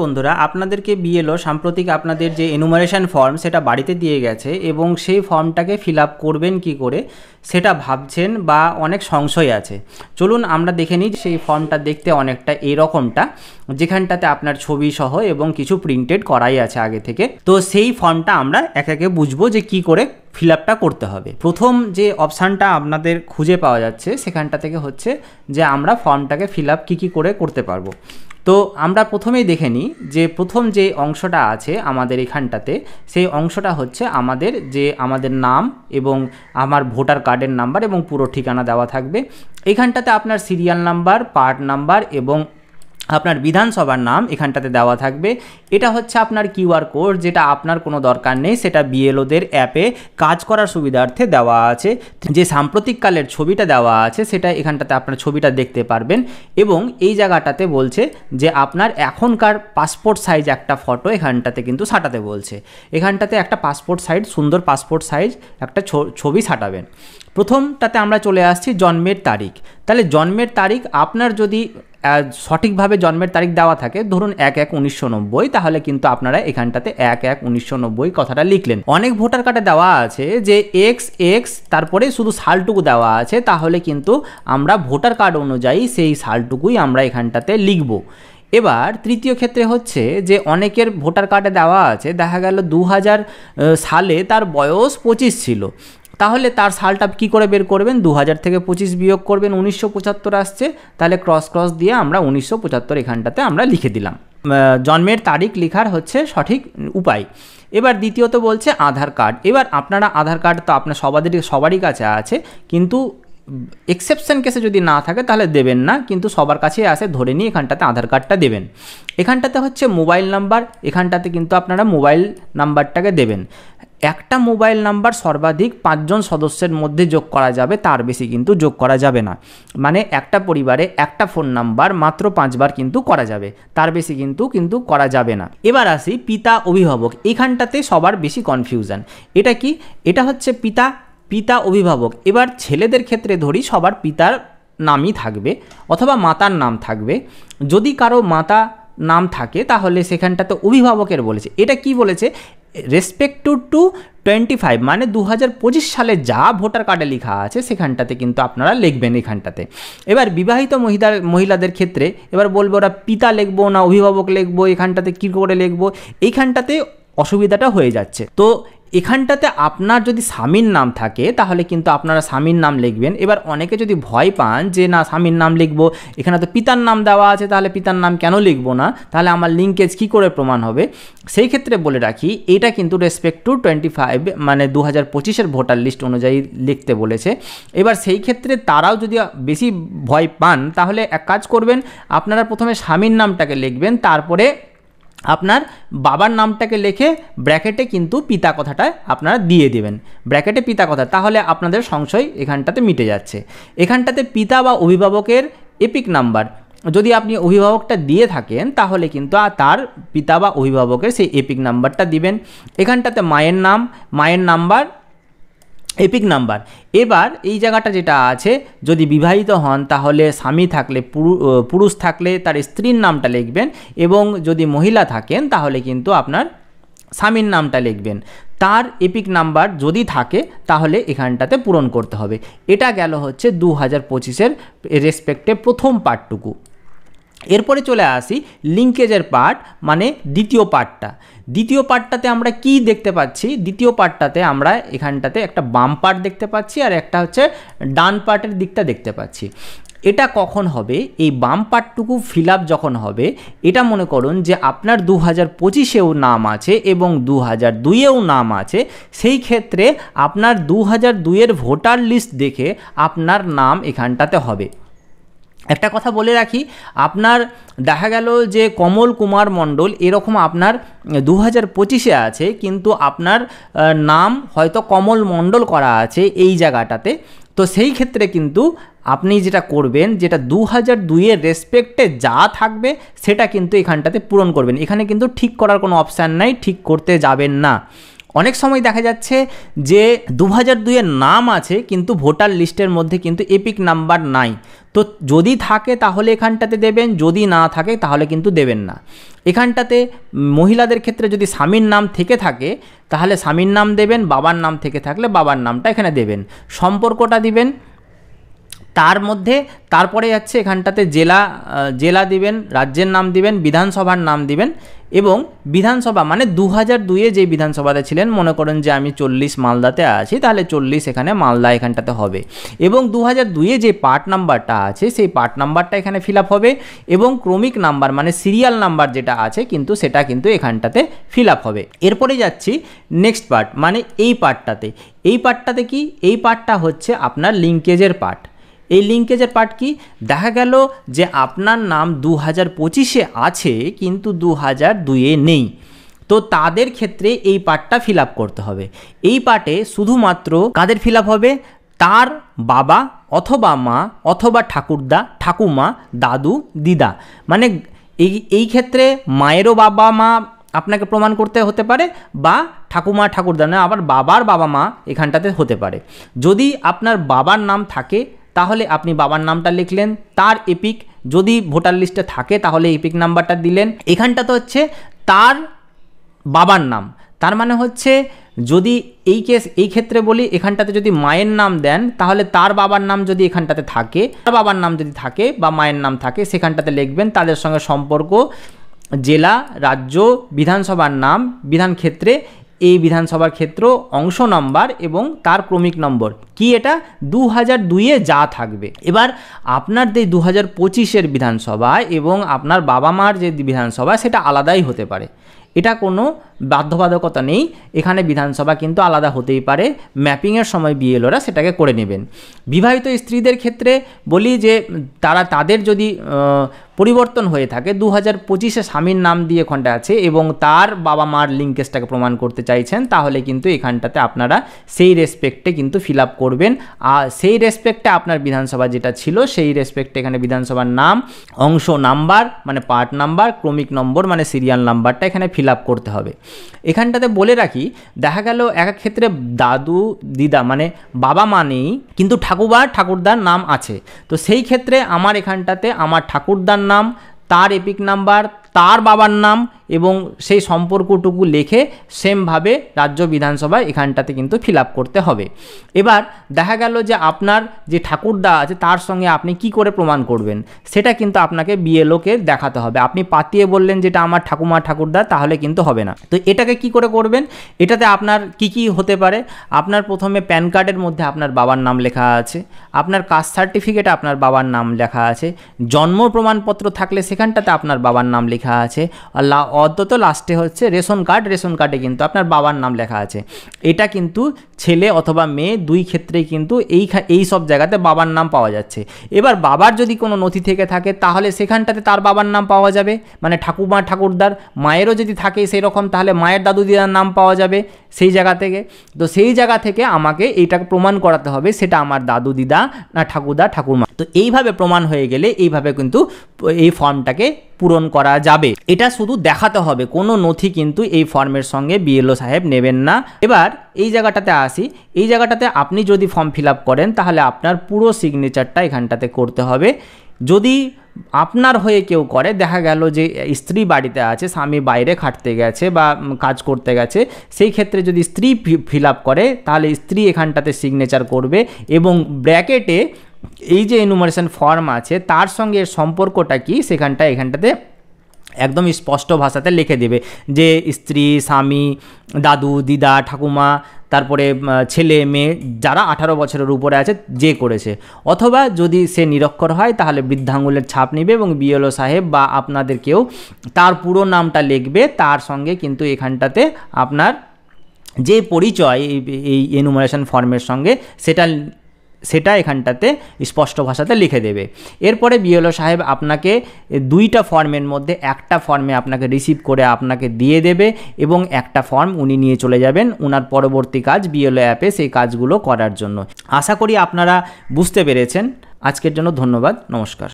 বন্ধুরা, আপনাদেরকে বিএলও সাম্প্রতিক আপনাদের যে এনুমারেশন ফর্ম সেটা বাড়িতে দিয়ে গেছে এবং সেই ফর্মটাকে ফিল আপ করবেন কি করে সেটা ভাবছেন বা অনেক সংশয় আছে। চলুন আমরা দেখে নিই। সেই ফর্মটা দেখতে অনেকটা এরকমটা, যেখানটাতে আপনার ছবি সহ এবং কিছু প্রিন্টেড করাই আছে আগে থেকে। তো সেই ফর্মটা আমরা একে একে বুঝবো যে কি করে ফিল আপটা করতে হবে। প্রথম যে অপশানটা আপনাদের খুঁজে পাওয়া যাচ্ছে সেখানটা থেকে হচ্ছে যে আমরা ফর্মটাকে ফিল আপ কী করে করতে পারবো। তো আমরা প্রথমেই দেখে নিই যে প্রথম যে অংশটা আছে আমাদের এখানটাতে, সেই অংশটা হচ্ছে আমাদের নাম এবং আমার ভোটার কার্ডের নাম্বার এবং পুরো ঠিকানা দেওয়া থাকবে। এখানটাতে আপনার সিরিয়াল নাম্বার, পার্ট নাম্বার এবং আপনার বিধানসভার নাম এখানটাতে দেওয়া থাকবে। এটা হচ্ছে আপনার কিউআর কোড, যেটা আপনার কোনো দরকার নেই, সেটা বিএলওদের অ্যাপে কাজ করার সুবিধার্থে দেওয়া আছে। যে সাম্প্রতিককালের ছবিটা দেওয়া আছে সেটা এখানটাতে আপনার ছবিটা দেখতে পারবেন এবং এই জায়গাটাতে বলছে যে আপনার এখনকার পাসপোর্ট সাইজ একটা ফটো এখানটাতে কিন্তু সাঁটাতে বলছে। এখানটাতে একটা পাসপোর্ট সাইজ, সুন্দর পাসপোর্ট সাইজ একটা ছবি সাঁটাবেন। প্রথমটাতে আমরা চলে আসছি জন্মের তারিখ। তাহলে জন্মের তারিখ আপনার যদি সঠিকভাবে জন্মের তারিখ দেওয়া থাকে, ধরুন 1/1/1990, তাহলে কিন্তু আপনারা এখানটাতে 1/1/1990 কথাটা লিখলেন। অনেক ভোটার কার্ডে দেওয়া আছে যে XX তারপরে শুধু সালটুকু দেওয়া আছে, তাহলে কিন্তু আমরা ভোটার কার্ড অনুযায়ী সেই সালটুকুই আমরা এখানটাতে লিখব। এবার তৃতীয় ক্ষেত্রে হচ্ছে যে অনেকের ভোটার কার্ডে দেওয়া আছে, দেখা গেল 2000 সালে তার বয়স 25 ছিল, তাহলে তার সালটা কি করে বের করবেন? 2000 থেকে 25 বিয়োগ করবেন, 1975 আসছে, তাহলে ক্রস দিয়ে আমরা 1975 এখানটাতে আমরা লিখে দিলাম। জন্মের তারিখ লেখার হচ্ছে সঠিক উপায়। এবার দ্বিতীয়ত বলছে আধার কার্ড। এবার আপনারা আধার কার্ড তো আপনার সবারই কাছে আছে, কিন্তু এক্সেপশন কেসে যদি না থাকে তাহলে দেবেন না, কিন্তু সবার কাছেই আসে, ধরে নিয়ে এখানটাতে আধার কার্ডটা দেবেন। এখানটাতে হচ্ছে মোবাইল নাম্বার, এখানটাতে কিন্তু আপনারা মোবাইল নাম্বারটাকে দেবেন। একটা মোবাইল নাম্বার সর্বাধিক 5 জন সদস্যের মধ্যে যোগ করা যাবে, তার বেশি কিন্তু যোগ করা যাবে না। মানে একটা পরিবারে একটা ফোন নাম্বার মাত্র 5 বার কিন্তু করা যাবে, তার বেশি কিন্তু করা যাবে না। এবার আসি পিতা অভিভাবক। এখানটাতে সবার বেশি কনফিউশন। এটা কি? এটা হচ্ছে পিতা অভিভাবক। এবার ছেলেদের ক্ষেত্রে ধরি, সবার পিতার নামই থাকবে অথবা মাতার নাম থাকবে। যদি কারো মাতা নাম থাকে তাহলে সেখানটাতে অভিভাবকের বলেছে। এটা কি বলেছে? রেসপেক্টিভ টু 25, মানে 2025 সালে যা ভোটার কার্ডে লেখা আছে সেখানটাতে কিন্তু আপনারা লিখবেন এখানটাতে। এবার বিবাহিত মহিলাদের ক্ষেত্রে এবার বলবো ওরা পিতা লিখবো না অভিভাবক লিখবো, এখানটাতে কী করে লিখবো, এইখানটাতে অসুবিধাটা হয়ে যাচ্ছে। তো এখানটাতে আপনার যদি স্বামীর নাম থাকে তাহলে কিন্তু আপনারা স্বামীর নাম লিখবেন। এবার অনেকে যদি ভয় পান যে না স্বামীর নাম লিখবো, এখানে তো পিতার নাম দেওয়া আছে, তাহলে পিতার নাম কেন লিখবো না, তাহলে আমার লিঙ্কেজ কী করে প্রমাণ হবে? সেই ক্ষেত্রে বলে রাখি, এটা কিন্তু রেসপেক্ট টু 25 মানে 2025-এর ভোটার লিস্ট অনুযায়ী লিখতে বলেছে। এবার সেই ক্ষেত্রে তারাও যদি বেশি ভয় পান তাহলে এক কাজ করবেন, আপনারা প্রথমে স্বামীর নামটাকে লিখবেন, তারপরে আপনার বাবার নামটাকে লিখে ব্র্যাকেটে কিন্তু পিতা কথাটা আপনারা দিয়ে দেবেন, ব্র্যাকেটে পিতা কথা, তাহলে আপনাদের সংশয় এখানটাতে মিটে যাচ্ছে। এখানটাতে পিতা বা অভিভাবকের এপিক নাম্বার, যদি আপনি অভিভাবকটা দিয়ে থাকেন তাহলে কিন্তু তার পিতা বা অভিভাবকের সেই এপিক নাম্বারটা দিবেন। এখানটাতে মায়ের নাম্বার, এপিক নাম্বার। এবার এই জায়গাটা যেটা আছে, যদি বিবাহিত হন তাহলে স্বামী থাকলে, পুরুষ থাকলে তার স্ত্রীর নামটা লিখবেন, এবং যদি মহিলা থাকেন তাহলে কিন্তু আপনার স্বামীর নামটা লিখবেন। তার এপিক নাম্বার যদি থাকে তাহলে এখানটাতে পূরণ করতে হবে। এটা গেল হচ্ছে 2025-এর রেসপেক্টে প্রথম পার্টটুকু। এরপরে চলে আসি লিঙ্কেজের পার্ট, মানে দ্বিতীয় পার্টটাতে আমরা কি দেখতে পাচ্ছি? দ্বিতীয় পার্টটাতে আমরা এখানটাতে একটা বাম পার্ট দেখতে পাচ্ছি আর একটা হচ্ছে ডান পার্টের দিকটা দেখতে পাচ্ছি। এটা কখন হবে? এই বাম পার্টটুকু ফিল আপ যখন হবে, এটা মনে করুন যে আপনার 2025-এও নাম আছে এবং 2002-এও নাম আছে, সেই ক্ষেত্রে আপনার 2002-এর ভোটার লিস্ট দেখে আপনার নাম এখানটাতে হবে। একটা কথা বলে রাখি, আপনার দেখা গেল যে কমল কুমার মণ্ডল এরকম আপনার 2025-এ আছে, কিন্তু আপনার নাম হয়তো কমল মণ্ডল করা আছে এই জায়গাটাতে। তো সেই ক্ষেত্রে কিন্তু আপনি যেটা করবেন, যেটা 2002-এর রেসপেক্টে যা থাকবে সেটা কিন্তু এখানটাতে পূরণ করবেন। এখানে কিন্তু ঠিক করার কোনো অপশান নাই, ঠিক করতে যাবেন না। অনেক সময় দেখা যাচ্ছে যে 2002-এর নাম আছে কিন্তু ভোটার লিস্টের মধ্যে কিন্তু এপিক নাম্বার নাই। তো যদি থাকে তাহলে এখানটাতে দেবেন, যদি না থাকে তাহলে কিন্তু দেবেন না। এখানটাতে মহিলাদের ক্ষেত্রে যদি স্বামীর নাম থেকে থাকে তাহলে স্বামীর নাম দেবেন, বাবার নাম থেকে থাকলে বাবার নামটা এখানে দেবেন, সম্পর্কটা দিবেন। তার মধ্যে তারপরে যাচ্ছে এখানটাতে জেলা দিবেন, রাজ্যের নাম দিবেন, বিধানসভার নাম দিবেন এবং বিধানসভা মানে 2002-এ যে বিধানসভাতে ছিলেন, মনে করেন যে আমি 40 মালদাতে আছি, তাহলে 40 এখানে মালদা এখানটাতে হবে এবং 2002-এ যে পার্ট নাম্বারটা আছে সেই পার্ট নাম্বারটা এখানে ফিল আপ হবে এবং ক্রমিক নাম্বার মানে সিরিয়াল নাম্বার যেটা আছে কিন্তু সেটা কিন্তু এখানটাতে ফিল আপ হবে। এরপরে যাচ্ছি নেক্সট পার্ট মানে এই পার্টটাতে কি, এই পার্টটা হচ্ছে আপনার লিঙ্কেজের পার্ট। এই লিঙ্কেজের পার্ট কি, দেখা গেল যে আপনার নাম 2025-এ আছে কিন্তু 2002-এ নেই, তো তাদের ক্ষেত্রে এই পার্টটা ফিল আপ করতে হবে। এই পার্টে শুধুমাত্র কাদের ফিল আপ হবে, তার বাবা অথবা মা অথবা ঠাকুরদা, ঠাকুমা, দাদু, দিদা, মানে এই ক্ষেত্রে মায়েরও বাবা মা আপনাকে প্রমাণ করতে হতে পারে বা ঠাকুমা ঠাকুরদা না, আবার বাবার বাবা মা এখানটাতে হতে পারে। যদি আপনার বাবার নাম থাকে তাহলে আপনি বাবার নামটা লিখলেন, তার এপিক যদি ভোটার লিস্টে থাকে তাহলে এপিক নাম্বারটা দিলেন। এখানটাতে হচ্ছে তার বাবার নাম, তার মানে হচ্ছে যদি এই ক্ষেত্রে বলি এখানটাতে যদি মায়ের নাম দেন তাহলে তার বাবার নাম যদি এখানটাতে থাকে, তার বাবার নাম যদি থাকে বা মায়ের নাম থাকে সেখানটাতে লিখবেন, তাদের সঙ্গে সম্পর্ক, জেলা, রাজ্য, বিধানসভার নাম, বিধান ক্ষেত্রে, এই বিধানসভার ক্ষেত্র, অংশ নম্বর এবং তার ক্রমিক নম্বর কি, এটা 2002-এ যা থাকবে। এবার আপনার যে 2025-এর বিধানসভা এবং আপনার বাবা মার যে বিধানসভা সেটা আলাদাই হতে পারে, এটা কোনো বাধ্যবাধকতা নেই, এখানে বিধানসভা কিন্তু আলাদা হতেই পারে, ম্যাপিংয়ের সময় বিএলওরা সেটাকে করে নেবেন। বিবাহিত স্ত্রীদের ক্ষেত্রে বলি যে তাদের যদি পরিবর্তন হয়ে থাকে, 2025-এ স্বামীর নাম দিয়ে এখানটা আছে এবং তার বাবা মার লিঙ্কেজটাকে প্রমাণ করতে চাইছেন, তাহলে কিন্তু এখানটাতে আপনারা সেই রেসপেক্টে কিন্তু ফিল আপ করবেন। আর সেই রেসপেক্টে আপনার বিধানসভা যেটা ছিল সেই রেসপেক্টে এখানে বিধানসভার নাম, অংশ নাম্বার মানে পার্ট নাম্বার, ক্রমিক নম্বর মানে সিরিয়াল নাম্বারটা এখানে ফিল আপ করতে হবে। এখানটাতে বলে রাখি, দেখা গেল এক ক্ষেত্রে দাদু দিদা মানে বাবা মা নেই কিন্তু ঠাকুমা ঠাকুরদার নাম আছে, তো সেই ক্ষেত্রে আমার এখানটাতে আমার ঠাকুরদার নাম, তার এপিক নাম্বার, তার বাবার নাম এবং সেই সম্পর্কটুকু লিখে সেমভাবে রাজ্য বিধানসভায় এখানটাতে কিন্তু ফিল আপ করতে হবে। এবার দেখা গেল যে আপনার যে ঠাকুরদা আছে তার সঙ্গে আপনি কি করে প্রমাণ করবেন সেটা কিন্তু আপনাকে বিএলওকে দেখাতে হবে। আপনি পাতিয়ে বললেন যেটা আমার ঠাকুমা ঠাকুরদা, তাহলে কিন্তু হবে না। তো এটাকে কি করে করবেন, এটাতে আপনার কি কি হতে পারে, আপনার প্রথমে প্যান কার্ডের মধ্যে আপনার বাবার নাম লেখা আছে, আপনার কাস্ট সার্টিফিকেটে আপনার বাবার নাম লেখা আছে, জন্ম প্রমাণপত্র থাকলে সেখানটাতে আপনার বাবার নাম লেখা আছে, আর অন্তত লাস্টে হচ্ছে রেশন কার্ডে কিন্তু আপনার বাবার নাম লেখা আছে। এটা কিন্তু ছেলে অথবা মেয়ে দুই ক্ষেত্রেই কিন্তু এই সব জায়গাতে বাবার নাম পাওয়া যাচ্ছে। এবার বাবার যদি কোনো নথি থেকে থাকে তাহলে সেখানটাতে তার বাবার নাম পাওয়া যাবে, মানে ঠাকুমা ঠাকুরদার। মায়েরও যদি থাকে সেই রকম তাহলে মায়ের দাদু দিদার নাম পাওয়া যাবে সেই জায়গা থেকে। তো সেই জায়গা থেকে আমাকে এইটাকে প্রমাণ করাতে হবে সেটা আমার দাদু দিদা না ঠাকুরদা ঠাকুরমা। তো এইভাবে প্রমাণ হয়ে গেলে এইভাবে কিন্তু এই ফর্মটাকে পূরণ করা যাবে। এটা শুধু দেখাতে হবে, কোনো নথি কিন্তু এই ফর্মের সঙ্গে বিএলও সাহেব নেবেন না। এবার এই জায়গাটাতে আসি, এই জায়গাটাতে আপনি যদি ফর্ম ফিল আপ করেন তাহলে আপনার পুরো সিগনেচারটা এখানটাতে করতে হবে। যদি আপনার হয়ে কেউ করে, দেখা গেল যে স্ত্রী বাড়িতে আছে, স্বামী বাইরে খাটতে গেছে বা কাজ করতে গেছে, সেই ক্ষেত্রে যদি স্ত্রী ফিল আপ করে তাহলে স্ত্রী এখানটাতে সিগনেচার করবে এবং ব্র্যাকেটে এই যে এনুমারেশন ফর্ম আছে তার সঙ্গে সম্পর্কটা কি এখানটাতে একদম স্পষ্ট ভাষাতে লিখে দেবে যে স্ত্রী, স্বামী, দাদু, দিদা, ঠাকুমা, তারপরে ছেলে মেয়ে যারা 18 বছরের উপরে আছে যে করেছে। অথবা যদি সে নিরক্ষর হয় তাহলে বৃদ্ধাঙ্গুলের ছাপ নেবে এবং বিএলও সাহেব বা আপনাদের কেউ তার পুরো নামটা লিখবে, তার সঙ্গে কিন্তু এখানটাতে আপনার যে পরিচয় এই এনুমারেশন ফর্মের সঙ্গে সেটা এখানটাতে স্পষ্ট ভাষাতে লিখে দেবে। এরপরে বিএলও সাহেব আপনাকে দুইটা ফর্মের মধ্যে একটা ফর্মে আপনাকে রিসিভ করে আপনাকে দিয়ে দেবে এবং একটা ফর্ম উনি নিয়ে চলে যাবেন ওনার পরবর্তী কাজ বিএলও অ্যাপে সেই কাজগুলো করার জন্য। আশা করি আপনারা বুঝতে পেরেছেন। আজকের জন্য ধন্যবাদ, নমস্কার।